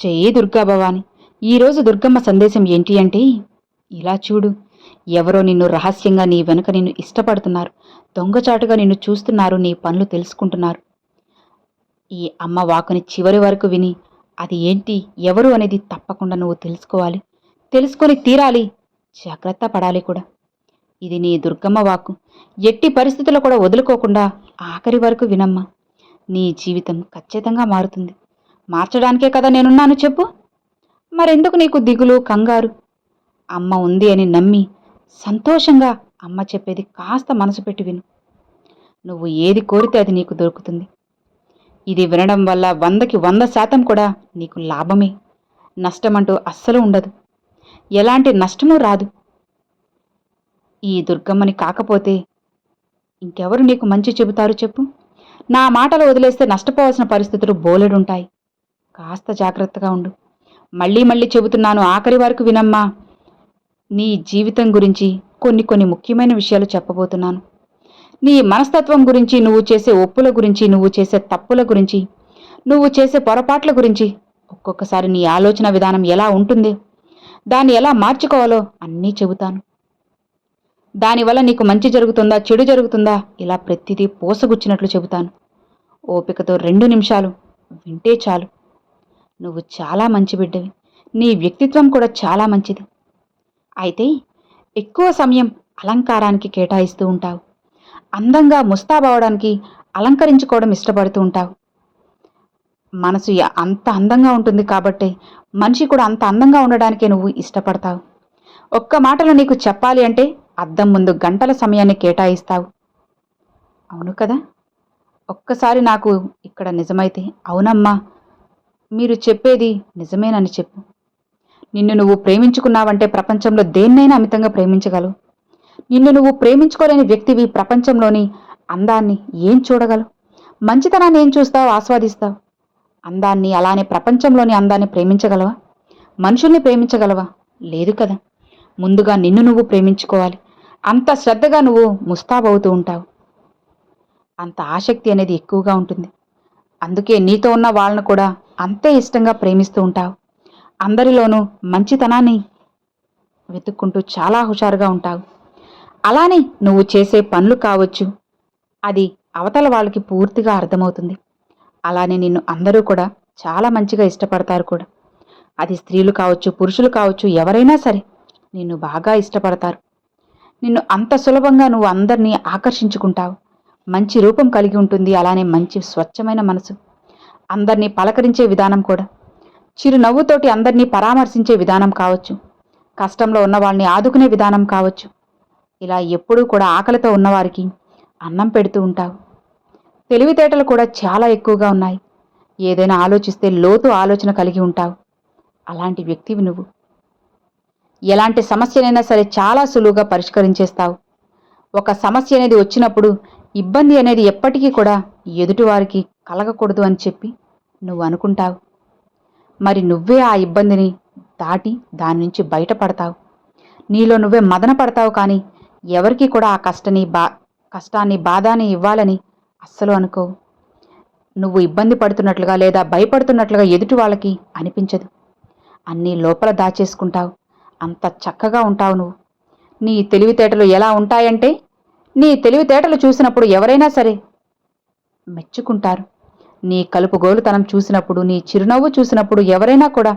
జై దుర్గా భవాని. ఈరోజు దుర్గమ్మ సందేశం ఏంటి అంటే, ఇలా చూడు, ఎవరో నిన్ను రహస్యంగా నీ వెనుక నిన్ను ఇష్టపడుతున్నారు, దొంగచాటుగా నిన్ను చూస్తున్నారు, నీ పనులు తెలుసుకుంటున్నారు. ఈ అమ్మ వాకుని చివరి వరకు విని అది ఏంటి, ఎవరు అనేది తప్పకుండా నువ్వు తెలుసుకోవాలి, తెలుసుకొని తీరాలి, జాగ్రత్త పడాలి కూడా. ఇది నీ దుర్గమ్మ వాక్కు. ఎట్టి పరిస్థితుల్లో కూడా వదులుకోకుండా ఆఖరి వరకు వినమ్మా. నీ జీవితం ఖచ్చితంగా మారుతుంది. మార్చడానికే కదా నేనున్నాను చెప్పు. మరెందుకు నీకు దిగులు, కంగారు? అమ్మ ఉంది అని నమ్మి సంతోషంగా అమ్మ చెప్పేది కాస్త మనసు పెట్టి విను. నువ్వు ఏది కోరితే అది నీకు దొరుకుతుంది. ఇది వినడం వల్ల 100కి 100% కూడా నీకు లాభమే. నష్టమంటూ అస్సలు ఉండదు. ఎలాంటి నష్టమూ రాదు. ఈ దుర్గమ్మని కాకపోతే ఇంకెవరు నీకు మంచి చెబుతారు చెప్పు? నా మాటలు వదిలేస్తే నష్టపోవాల్సిన పరిస్థితులు బోలెడుంటాయి. కాస్త జాగ్రత్తగా ఉండు. మళ్ళీ మళ్ళీ చెబుతున్నాను, ఆఖరి వరకు వినమ్మా. నీ జీవితం గురించి కొన్ని ముఖ్యమైన విషయాలు చెప్పబోతున్నాను. నీ మనస్తత్వం గురించి, నువ్వు చేసే ఒప్పుల గురించి, నువ్వు చేసే తప్పుల గురించి, నువ్వు చేసే పొరపాట్ల గురించి, ఒక్కొక్కసారి నీ ఆలోచన విధానం ఎలా ఉంటుంది, దాన్ని ఎలా మార్చుకోవాలో అన్నీ చెబుతాను. దానివల్ల నీకు మంచి జరుగుతుందా, చెడు జరుగుతుందా, ఇలా ప్రతిదీ పోసగుచ్చినట్లు చెబుతాను. ఓపికతో 2 నిమిషాలు వింటే చాలు. నువ్వు చాలా మంచి బిడ్డవి. నీ వ్యక్తిత్వం కూడా చాలా మంచిది. అయితే ఎక్కువ సమయం అలంకారానికి కేటాయిస్తూ ఉంటావు. అందంగా ముస్తాబవడానికి అలంకరించుకోవడం ఇష్టపడుతూ ఉంటావు. మనసు అంత అందంగా ఉంటుంది కాబట్టే మనిషి కూడా అంత అందంగా ఉండడానికే నువ్వు ఇష్టపడతావు. ఒక్క మాటలో నీకు చెప్పాలి అంటే అద్దం ముందు గంటల సమయాన్ని కేటాయిస్తావు. అవును కదా? ఒక్కసారి నాకు ఇక్కడ నిజమైతే, అవునమ్మా, మీరు చెప్పేది నిజమేనని చెప్పు. నిన్ను నువ్వు ప్రేమించుకున్నావంటే ప్రపంచంలో దేన్నైనా అమితంగా ప్రేమించగలవు. నిన్ను నువ్వు ప్రేమించుకోలేని వ్యక్తివి ప్రపంచంలోని అందాన్ని ఏం చూడగలవు? మంచితనాన్ని ఏం చూస్తావు, ఆస్వాదిస్తావు? అందాన్ని, అలానే ప్రపంచంలోని అందాన్ని ప్రేమించగలవా? మనుషుల్ని ప్రేమించగలవా? లేదు కదా. ముందుగా నిన్ను నువ్వు ప్రేమించుకోవాలి. అంత శ్రద్ధగా నువ్వు ముస్తాబవుతూ ఉంటావు. అంత ఆసక్తి అనేది ఎక్కువగా ఉంటుంది. అందుకే నీతో ఉన్న వాళ్ళను కూడా అంతే ఇష్టంగా ప్రేమిస్తూ ఉంటావు. అందరిలోనూ మంచితనాన్ని వెతుక్కుంటూ చాలా హుషారుగా ఉంటావు. అలానే నువ్వు చేసే పనులు కావచ్చు, అది అవతల వాళ్ళకి పూర్తిగా అర్థమవుతుంది. అలానే నిన్ను అందరూ కూడా చాలా మంచిగా ఇష్టపడతారు కూడా. అది స్త్రీలు కావచ్చు, పురుషులు కావచ్చు, ఎవరైనా సరే నిన్ను బాగా ఇష్టపడతారు. నిన్ను అంత సులభంగా నువ్వు అందరినీ ఆకర్షించుకుంటావు. మంచి రూపం కలిగి ఉంటుంది. అలానే మంచి స్వచ్ఛమైన మనసు. అందరినీ పలకరించే విధానం కూడా, చిరునవ్వుతోటి అందరినీ పరామర్శించే విధానం కావచ్చు, కష్టంలో ఉన్న వాళ్ళని ఆదుకునే విధానం కావచ్చు. ఇలా ఎప్పుడూ కూడా ఆకలితో ఉన్నవారికి అన్నం పెడుతూ ఉంటావు. తెలివితేటలు కూడా చాలా ఎక్కువగా ఉన్నాయి. ఏదైనా ఆలోచిస్తే లోతు ఆలోచన కలిగి ఉంటావు. అలాంటి వ్యక్తివి నువ్వు. ఎలాంటి సమస్యనైనా సరే చాలా సులువుగా పరిష్కరించేస్తావు. ఒక సమస్య అనేది వచ్చినప్పుడు ఇబ్బంది అనేది ఎప్పటికీ కూడా ఎదుటివారికి కలగకూడదు అని చెప్పి నువ్వు అనుకుంటావు. మరి నువ్వే ఆ ఇబ్బందిని దాటి దాని నుంచి బయటపడతావు. నీలో నువ్వే మదన పడతావు. కానీ ఎవరికి కూడా ఆ కష్టాన్ని బాధాన్ని ఇవ్వాలని అస్సలు అనుకోవు. నువ్వు ఇబ్బంది పడుతున్నట్లుగా లేదా భయపడుతున్నట్లుగా ఎదుటి వాళ్ళకి అనిపించదు. అన్నీ లోపల దాచేసుకుంటావు. అంత చక్కగా ఉంటావు నువ్వు. నీ తెలివితేటలు ఎలా ఉంటాయంటే, నీ తెలివితేటలు చూసినప్పుడు ఎవరైనా సరే మెచ్చుకుంటారు. నీ కలుపుగోలుతనం చూసినప్పుడు, నీ చిరునవ్వు చూసినప్పుడు ఎవరైనా కూడా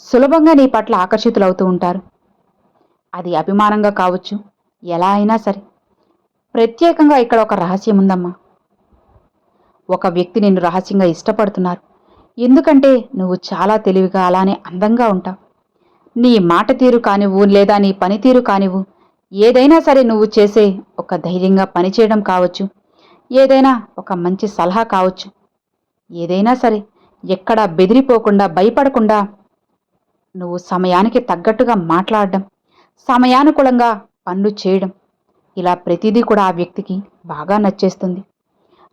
సులభంగా నీ పట్ల ఆకర్షితులవుతూ ఉంటారు. అది అభిమానంగా కావచ్చు, ఎలా అయినా సరే. ప్రత్యేకంగా ఇక్కడ ఒక రహస్యం ఉందమ్మా. ఒక వ్యక్తి నిన్ను రహస్యంగా ఇష్టపడుతున్నారు. ఎందుకంటే నువ్వు చాలా తెలివిగా, అలానే అందంగా ఉంటావు. నీ మాట తీరు కానివ్వు, లేదా నీ పనితీరు కానివ్వు, ఏదైనా సరే నువ్వు చేసే ఒక ధైర్యంగా పనిచేయడం కావచ్చు, ఏదైనా ఒక మంచి సలహా కావచ్చు, ఏదైనా సరే ఎక్కడా బెదిరిపోకుండా, భయపడకుండా నువ్వు సమయానికి తగ్గట్టుగా మాట్లాడడం, సమయానుకూలంగా పనులు చేయడం, ఇలా ప్రతిదీ కూడా ఆ వ్యక్తికి బాగా నచ్చేస్తుంది.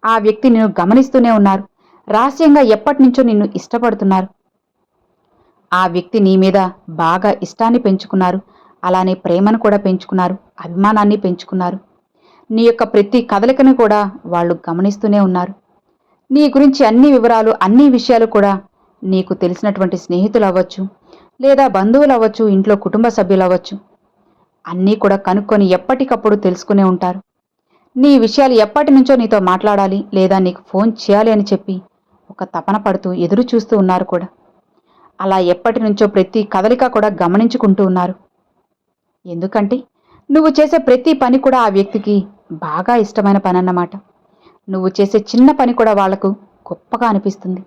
ఆ వ్యక్తి నిన్ను గమనిస్తూనే ఉన్నారు. రహస్యంగా ఎప్పటినుంచో నిన్ను ఇష్టపడుతున్నారు. ఆ వ్యక్తి నీ మీద బాగా ఇష్టాన్ని పెంచుకున్నారు. అలానే ప్రేమను కూడా పెంచుకున్నారు, అభిమానాన్ని పెంచుకున్నారు. నీ యొక్క ప్రతి కదలికను కూడా వాళ్ళు గమనిస్తూనే ఉన్నారు. నీ గురించి అన్ని వివరాలు, అన్ని విషయాలు కూడా నీకు తెలిసినటువంటి స్నేహితులు అవ్వచ్చు, లేదా బంధువులు అవ్వచ్చు, ఇంట్లో కుటుంబ సభ్యులు అవ్వచ్చు, అన్నీ కూడా కనుక్కొని ఎప్పటికప్పుడు తెలుసుకునే ఉంటారు. నీ విషయాలు ఎప్పటి నుంచో నీతో మాట్లాడాలి లేదా నీకు ఫోన్ చేయాలి అని చెప్పి ఒక తపన పడుతూ ఎదురు చూస్తూ ఉన్నారు కూడా. అలా ఎప్పటి నుంచో ప్రతి కదలిక కూడా గమనించుకుంటూ ఉన్నారు. ఎందుకంటే నువ్వు చేసే ప్రతి పని కూడా ఆ వ్యక్తికి బాగా ఇష్టమైన పని అన్నమాట. నువ్వు చేసే చిన్న పని కూడా వాళ్లకు గొప్పగా అనిపిస్తుంది.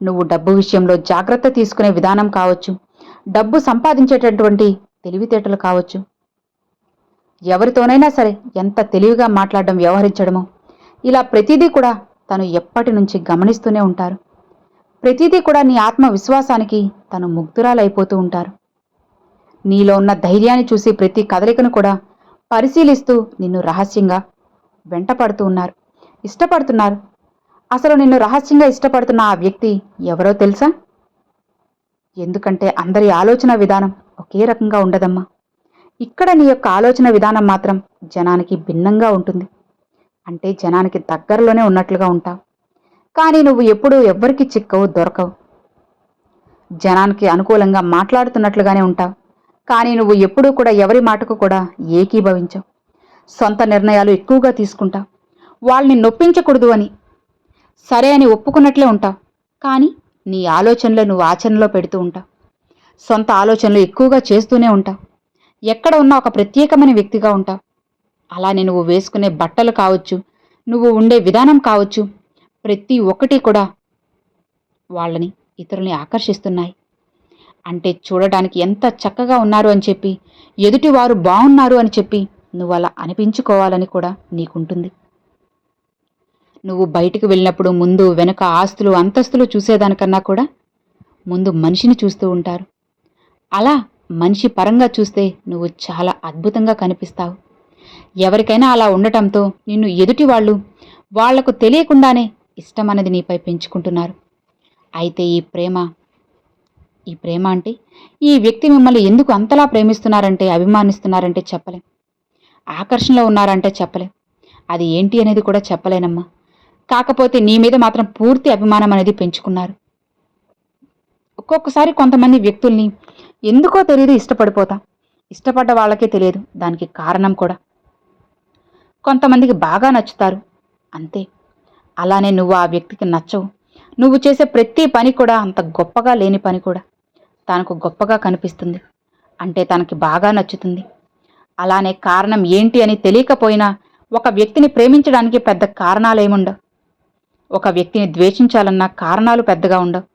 నువ్వు డబ్బు విషయంలో జాగ్రత్త తీసుకునే విధానం కావచ్చు, డబ్బు సంపాదించేటటువంటి తెలివితేటలు కావచ్చు, ఎవరితోనైనా సరే ఎంత తెలివిగా మాట్లాడడం, వ్యవహరించడమో, ఇలా ప్రతిదీ కూడా తను ఎప్పటి నుంచి గమనిస్తూనే ఉంటారు. ప్రతిదీ కూడా నీ ఆత్మవిశ్వాసానికి తను ముగ్ధురాలైపోతూ ఉంటారు. నీలో ఉన్న ధైర్యాన్ని చూసి ప్రతి కదలికను కూడా పరిశీలిస్తూ నిన్ను రహస్యంగా వెంటపడుతూ ఉన్నారు, ఇష్టపడుతున్నారు. అసలు నిన్ను రహస్యంగా ఇష్టపడుతున్న ఆ వ్యక్తి ఎవరో తెలుసా? ఎందుకంటే అందరి ఆలోచన విధానం ఒకే రకంగా ఉండదమ్మా. ఇక్కడ నీ యొక్క ఆలోచన విధానం మాత్రం జనానికి భిన్నంగా ఉంటుంది. అంటే జనానికి దగ్గరలోనే ఉన్నట్లుగా ఉంటావు. కానీ నువ్వు ఎప్పుడూ ఎవ్వరికి చిక్కవు, దొరకవు. జనానికి అనుకూలంగా మాట్లాడుతున్నట్లుగానే ఉంటావు. కానీ నువ్వు ఎప్పుడూ కూడా ఎవరి మాటకు కూడా ఏకీభవించవు. సొంత నిర్ణయాలు ఎక్కువగా తీసుకుంటావు. వాళ్ళని నొప్పించకూడదు అని సరే అని ఒప్పుకున్నట్లే ఉంటావు. కానీ నీ ఆలోచనలు నువ్వు ఆచరణలో పెడుతూ ఉంటావు. సొంత ఆలోచనలు ఎక్కువగా చేస్తూనే ఉంటావు. ఎక్కడ ఉన్నా ఒక ప్రత్యేకమైన వ్యక్తిగా ఉంటావు. అలానే నువ్వు వేసుకునే బట్టలు కావచ్చు, నువ్వు ఉండే విధానం కావచ్చు, ప్రతి ఒక్కటి కూడా వాళ్ళని, ఇతరుల్ని ఆకర్షిస్తున్నాయి. అంటే చూడడానికి ఎంత చక్కగా ఉన్నారు అని చెప్పి, ఎదుటివారు బాగున్నారు అని చెప్పి నువ్వు అలా అనిపించుకోవాలని కూడా నీకుంటుంది. నువ్వు బయటికి వెళ్ళినప్పుడు ముందు వెనుక ఆస్తులు, అంతస్తులు చూసేదానికన్నా కూడా ముందు మనిషిని చూస్తూ ఉంటారు. అలా మనిషి పరంగా చూస్తే నువ్వు చాలా అద్భుతంగా కనిపిస్తావు. ఎవరికైనా అలా ఉండటంతో నిన్ను ఎదుటి వాళ్లకు తెలియకుండానే ఇష్టమన్నది నీపై పెంచుకుంటున్నారు. అయితే ఈ ప్రేమ అంటే ఈ వ్యక్తి మిమ్మల్ని ఎందుకు అంతలా ప్రేమిస్తున్నారంటే, అభిమానిస్తున్నారంటే చెప్పలేం. ఆకర్షణలో ఉన్నారంటే చెప్పలేం. అది ఏంటి అనేది కూడా చెప్పలేనమ్మా. కాకపోతే నీ మీద మాత్రం పూర్తి అభిమానం అనేది పెంచుకున్నారు. ఒక్కొక్కసారి కొంతమంది వ్యక్తుల్ని ఎందుకో తెలియదు ఇష్టపడిపోతాం. ఇష్టపడ్డ వాళ్ళకే తెలియదు దానికి కారణం కూడా. కొంతమందికి బాగా నచ్చుతారు, అంతే. అలానే నువ్వు ఆ వ్యక్తికి నచ్చవు. నువ్వు చేసే ప్రతి పని కూడా అంత గొప్పగా లేని పని కూడా తనకు గొప్పగా కనిపిస్తుంది. అంటే తనకి బాగా నచ్చుతుంది. అలానే కారణం ఏంటి అని తెలియకపోయినా ఒక వ్యక్తిని ప్రేమించడానికి పెద్ద కారణాలేముండవు. ఒక వ్యక్తిని ద్వేషించాలన్న కారణాలు పెద్దగా ఉండవు.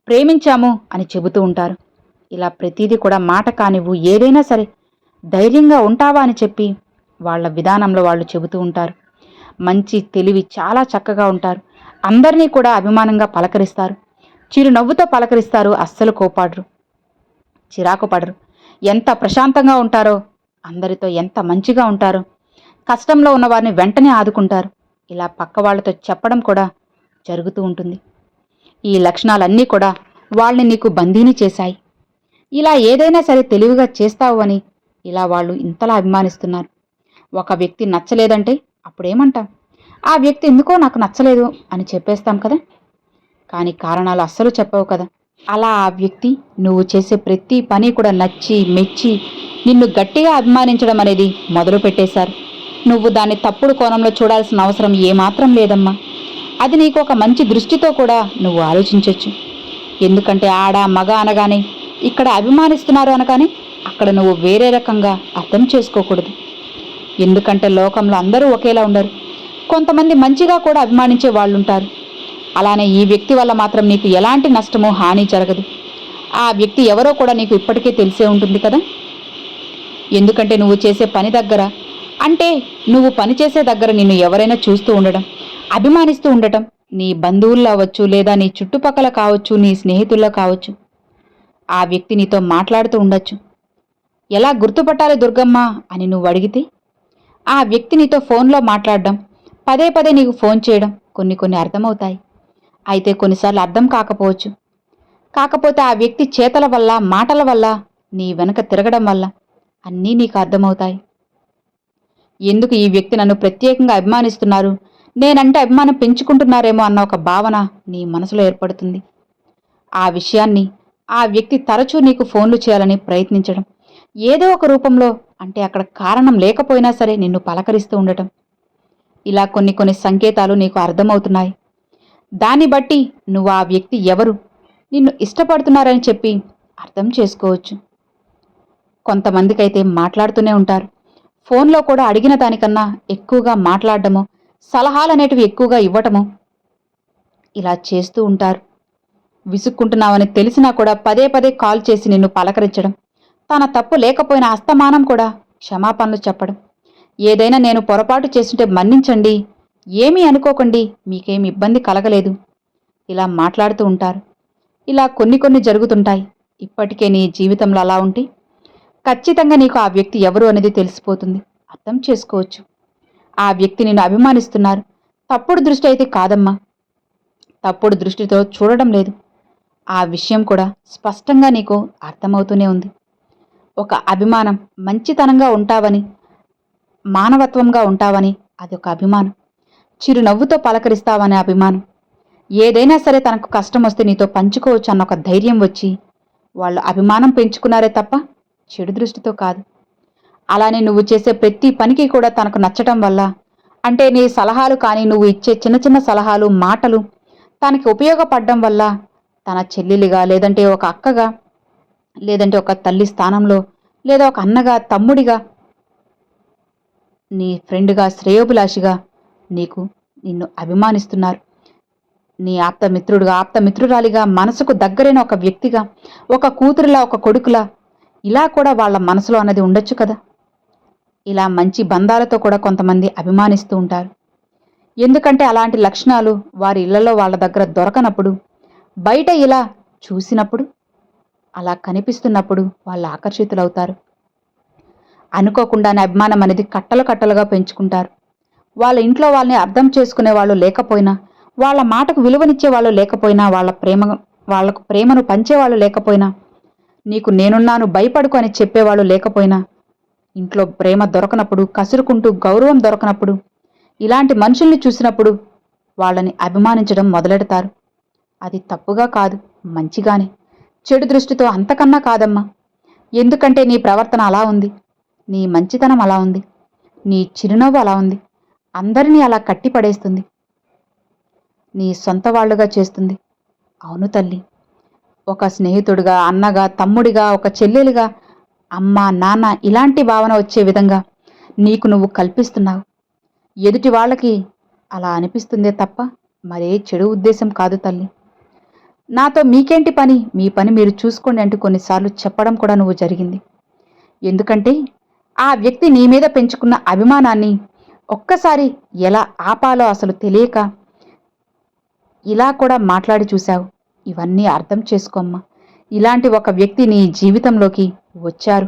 ప్రేమించాము అని చెబుతూ ఉంటారు. ఇలా ప్రతిదీ కూడా మాట కానివ్వు, ఏదైనా సరే ధైర్యంగా ఉంటావా అని చెప్పి వాళ్ళ విధానంలో వాళ్ళు చెబుతూ ఉంటారు. మంచి తెలివి, చాలా చక్కగా ఉంటారు. అందరినీ కూడా అభిమానంగా పలకరిస్తారు. చిరునవ్వుతో పలకరిస్తారు. అస్సలు కోపాడరు, చిరాకు పడరు. ఎంత ప్రశాంతంగా ఉంటారో, అందరితో ఎంత మంచిగా ఉంటారో, కష్టంలో ఉన్న వారిని వెంటనే ఆదుకుంటారు. ఇలా పక్క వాళ్లతో చెప్పడం కూడా జరుగుతూ ఉంటుంది. ఈ లక్షణాలన్నీ కూడా వాళ్ళని నీకు బందీని చేశాయి. ఇలా ఏదైనా సరే తెలివిగా చేస్తావు అని ఇలా వాళ్ళు ఇంతలా అభిమానిస్తున్నారు. ఒక వ్యక్తి నచ్చలేదంటే అప్పుడేమంటాం? ఆ వ్యక్తి ఎందుకో నాకు నచ్చలేదు అని చెప్పేస్తాం కదా. కానీ కారణాలు అస్సలు చెప్పవు కదా. అలా ఆ వ్యక్తి నువ్వు చేసే ప్రతి పని కూడా నచ్చి మెచ్చి నిన్ను గట్టిగా అభిమానించడం అనేది మొదలు పెట్టేశారు. నువ్వు దాన్ని తప్పుడు కోణంలో చూడాల్సిన అవసరం ఏమాత్రం లేదమ్మా. అది నీకు ఒక మంచి దృష్టితో కూడా నువ్వు ఆలోచించవచ్చు. ఎందుకంటే ఆడ మగ అనగానే, ఇక్కడ అభిమానిస్తున్నారు అనగానే అక్కడ నువ్వు వేరే రకంగా అర్థం చేసుకోకూడదు. ఎందుకంటే లోకంలో అందరూ ఒకేలా ఉండరు. కొంతమంది మంచిగా కూడా అభిమానించే వాళ్ళు ఉంటారు. అలానే ఈ వ్యక్తి వల్ల మాత్రం నీకు ఎలాంటి నష్టమో హాని జరగదు. ఆ వ్యక్తి ఎవరో కూడా నీకు ఇప్పటికే తెలిసే ఉంటుంది కదా. ఎందుకంటే నువ్వు చేసే పని దగ్గర, అంటే నువ్వు పనిచేసే దగ్గర నిన్ను ఎవరైనా చూస్తూ ఉండడం, అభిమానిస్తూ ఉండటం, నీ బంధువుల్లో అవ్వచ్చు, లేదా నీ చుట్టుపక్కల కావచ్చు, నీ స్నేహితుల్లో కావచ్చు, ఆ వ్యక్తి నీతో మాట్లాడుతూ ఉండొచ్చు. ఎలా గుర్తుపట్టాలి దుర్గమ్మ అని నువ్వు అడిగితే, ఆ వ్యక్తి నీతో ఫోన్లో మాట్లాడడం, పదే పదే నీకు ఫోన్ చేయడం కొన్ని అర్థమవుతాయి. అయితే కొన్నిసార్లు అర్థం కాకపోవచ్చు. కాకపోతే ఆ వ్యక్తి చేతల వల్ల, మాటల వల్ల, నీ వెనక తిరగడం వల్ల అన్నీ నీకు అర్థమవుతాయి. ఎందుకు ఈ వ్యక్తి నన్ను ప్రత్యేకంగా అభిమానిస్తున్నారు, నేనంటే అభిమానం పెంచుకుంటున్నారేమో అన్న ఒక భావన నీ మనసులో ఏర్పడుతుంది. ఆ విషయాన్ని ఆ వ్యక్తి తరచూ నీకు ఫోన్లు చేయాలని ప్రయత్నించడం, ఏదో ఒక రూపంలో, అంటే అక్కడ కారణం లేకపోయినా సరే నిన్ను పలకరిస్తూ ఉండటం, ఇలా కొన్ని సంకేతాలు నీకు అర్థమవుతున్నాయి. దాన్ని బట్టి నువ్వు ఆ వ్యక్తి ఎవరు, నిన్ను ఇష్టపడుతున్నారని చెప్పి అర్థం చేసుకోవచ్చు. కొంతమందికైతే మాట్లాడుతూనే ఉంటారు. ఫోన్లో కూడా అడిగిన దానికన్నా ఎక్కువగా మాట్లాడడము, సలహాలనేటివి ఎక్కువగా ఇవ్వటము, ఇలా చేస్తూ ఉంటారు. విసుక్కుంటున్నావని తెలిసినా కూడా పదే పదే కాల్ చేసి నిన్ను పలకరించడం, తన తప్పు లేకపోయినా అస్తమానం కూడా క్షమాపణలు చెప్పడం, ఏదైనా నేను పొరపాటు చేస్తుంటే మన్నించండి, ఏమీ అనుకోకండి, మీకేమి ఇబ్బంది కలగలేదు, ఇలా మాట్లాడుతూ ఉంటారు. ఇలా కొన్ని జరుగుతుంటాయి. ఇప్పటికే నీ జీవితంలో అలా ఉంటే ఖచ్చితంగా నీకు ఆ వ్యక్తి ఎవరు అనేది తెలిసిపోతుంది, అర్థం చేసుకోవచ్చు. ఆ వ్యక్తి నిన్ను అభిమానిస్తున్నారు. తప్పుడు దృష్టి అయితే కాదమ్మా, తప్పుడు దృష్టితో చూడడం లేదు. ఆ విషయం కూడా స్పష్టంగా నీకు అర్థమవుతూనే ఉంది. ఒక అభిమానం, మంచితనంగా ఉంటావని, మానవత్వంగా ఉంటావని అదొక అభిమానం. చిరునవ్వుతో పలకరిస్తావనే అభిమానం. ఏదైనా సరే తనకు కష్టం వస్తే నీతో పంచుకోవచ్చు అన్న ఒక ధైర్యం వచ్చి వాళ్ళు అభిమానం పెంచుకున్నారే తప్ప చెడు దృష్టితో కాదు. అలానే నువ్వు చేసే ప్రతి పనికి కూడా తనకు నచ్చటం వల్ల, అంటే నీ సలహాలు కానీ, నువ్వు ఇచ్చే చిన్న సలహాలు, మాటలు తనకి ఉపయోగపడడం వల్ల తన చెల్లెలిగా, లేదంటే ఒక అక్కగా, లేదంటే ఒక తల్లి స్థానంలో, లేదా ఒక అన్నగా, తమ్ముడిగా, నీ ఫ్రెండ్గా, శ్రేయోభిలాషిగా నిన్ను అభిమానిస్తున్నారు. నీ ఆప్తమిత్రుడుగా, ఆప్తమిత్రురాలిగా, మనసుకు దగ్గరైన ఒక వ్యక్తిగా, ఒక కూతురులా, ఒక కొడుకులా, ఇలా కూడా వాళ్ళ మనసులో అన్నది ఉండొచ్చు కదా. ఇలా మంచి బంధాలతో కూడా కొంతమంది అభిమానిస్తూ ఉంటారు. ఎందుకంటే అలాంటి లక్షణాలు వారి ఇళ్లలో వాళ్ళ దగ్గర దొరకనప్పుడు, బయట ఇలా చూసినప్పుడు, అలా కనిపిస్తున్నప్పుడు వాళ్ళు ఆకర్షితులవుతారు. అనుకోకుండానే అభిమానం అనేది కట్టలుగా పెంచుకుంటారు. వాళ్ళ ఇంట్లో వాళ్ళని అర్థం చేసుకునే వాళ్ళు లేకపోయినా, వాళ్ళ మాటకు విలువనిచ్చే వాళ్ళు లేకపోయినా, వాళ్లకు ప్రేమను పంచేవాళ్ళు లేకపోయినా, నీకు నేనున్నాను భయపడుకు అని చెప్పేవాళ్ళు లేకపోయినా, ఇంట్లో ప్రేమ దొరకనప్పుడు, కసురుకుంటూ గౌరవం దొరకనప్పుడు, ఇలాంటి మనుషుల్ని చూసినప్పుడు వాళ్ళని అభిమానించడం మొదలెడతారు. అది తప్పుగా కాదు, మంచిగానే. చెడు దృష్టితో అంతకన్నా కాదమ్మా. ఎందుకంటే నీ ప్రవర్తన అలా ఉంది, నీ మంచితనం అలా ఉంది, నీ చిరునవ్వు అలా ఉంది, అందరినీ అలా కట్టిపడేస్తుంది, నీ సొంత వాళ్లుగా చేస్తుంది. అవును తల్లి, ఒక స్నేహితుడిగా, అన్నగా, తమ్ముడిగా, ఒక చెల్లెలిగా, అమ్మ, నాన్న ఇలాంటి భావన వచ్చే విధంగా నీకు నువ్వు కల్పిస్తున్నావు. ఎదుటి వాళ్ళకి అలా అనిపిస్తుందే తప్ప మరే చెడు ఉద్దేశం కాదు తల్లి. నాతో మీకేంటి పని, మీ పని మీరు చూసుకోండి అంటూ కొన్నిసార్లు చెప్పడం కూడా నువ్వు జరిగింది. ఎందుకంటే ఆ వ్యక్తి నీ మీద పెంచుకున్న అభిమానాన్ని ఒక్కసారి ఎలా ఆపాలో అసలు తెలియక ఇలా కూడా మాట్లాడి చూశావు. ఇవన్నీ అర్థం చేసుకోమ్మా. ఇలాంటి ఒక వ్యక్తి నీ జీవితంలోకి వచ్చారు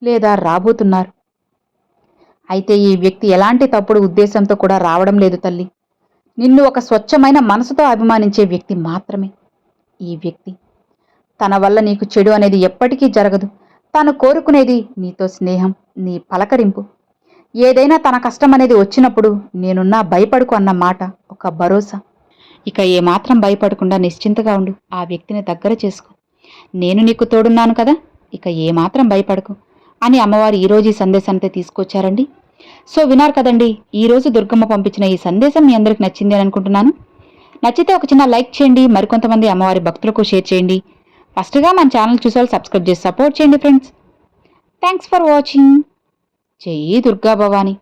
లేదా రాబోతున్నారు. అయితే ఈ వ్యక్తి ఎలాంటి తప్పుడు ఉద్దేశంతో కూడా రావడం లేదు తల్లి. నిన్ను ఒక స్వచ్ఛమైన మనసుతో అభిమానించే వ్యక్తి మాత్రమే ఈ వ్యక్తి. తన వల్ల నీకు చెడు అనేది ఎప్పటికీ జరగదు. తాను కోరుకునేది నీతో స్నేహం, నీ పలకరింపు. ఏదైనా తన కష్టం అనేది వచ్చినప్పుడు నేనున్నా భయపడుకు అన్న మాట ఒక భరోసా. ఇక ఏమాత్రం భయపడకుండా నిశ్చింతగా ఉండు. ఆ వ్యక్తిని దగ్గర చేసుకో. నేను నీకు తోడున్నాను కదా, ఇక ఏమాత్రం భయపడకు అని అమ్మవారు ఈరోజు ఈ సందేశాన్ని తీసుకొచ్చారండి. సో విన్నారు కదండి, ఈరోజు దుర్గమ్మ పంపించిన ఈ సందేశం మీ అందరికి నచ్చింది అని అనుకుంటున్నాను. నచ్చితే ఒక చిన్న లైక్ చేయండి, మరికొంతమంది అమ్మవారి భక్తులకు షేర్ చేయండి. ఫస్ట్గా మన ఛానల్ చూసే వాళ్ళు సబ్స్క్రైబ్ చేసి సపోర్ట్ చేయండి ఫ్రెండ్స్. Thanks for watching. జై దుర్గా భవాని.